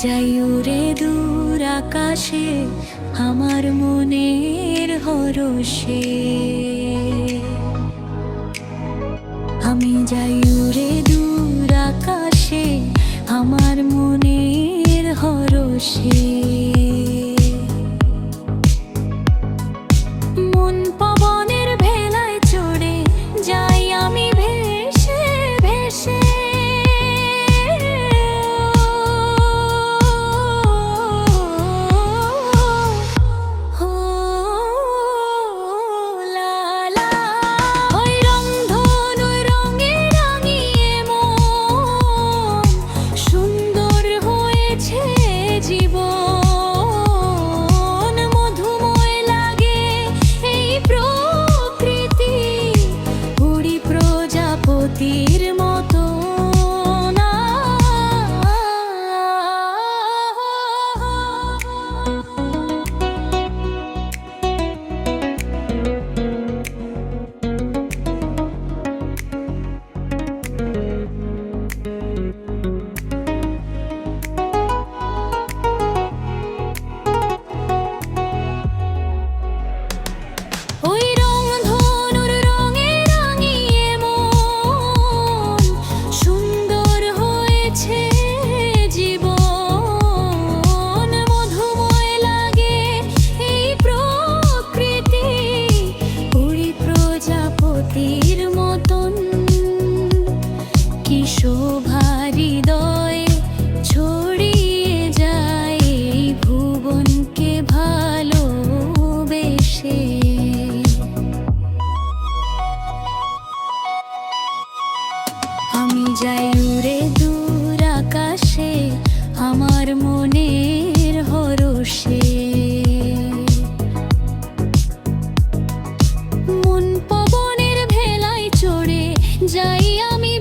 যাই উড়ে দূর আকাশে আমার মনের হরষে। আমি যাই উড়ে দূর আকাশে আমার মনের হরষে। মন পবনের ভেলায় চড়ে যাই আমি ভেসে ভেসে। তীর মতো না শোভা হৃদয়ে ছড়িয়ে যায় এই ভুবনকে ভালোবেসে। আমি যাই উড়ে দূর আকাশে আমার মনের হরষে। মন পবনের ভেলায় চড়ে যাই আমি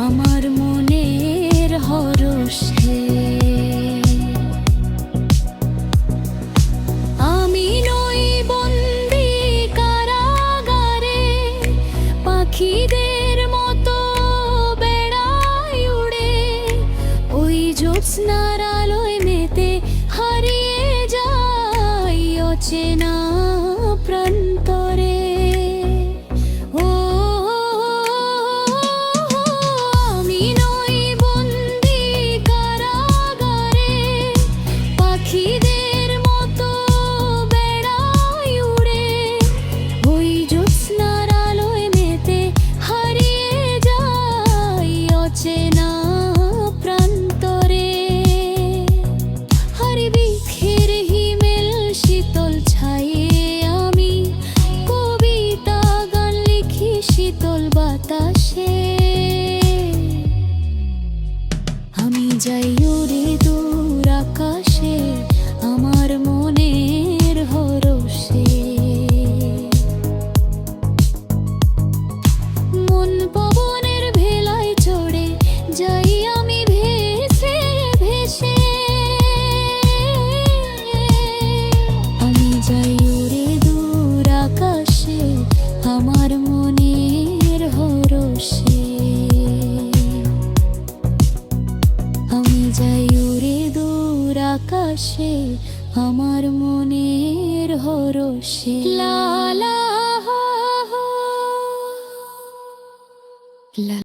আমার মনের হরষে। আমি নই বন্দী কারাগারে, পাখিদের মতো বেড়াই উড়ে ওই জ্যোৎস্নার আলোয় মেতে হারিয়ে যাই অচেনা প্রান্তরে। আমি যাই উড়ে দূর আকাশে আমার মনের হরষে। মন পবনের ভেলায় চড়ে যাই আমি ভেসে ভেসে। আমি যাই উড়ে দূর আকাশে আমার মনের হরষে। আমি যাই উড়ে দূর আকাশে আমার মনের হরষে। লা লা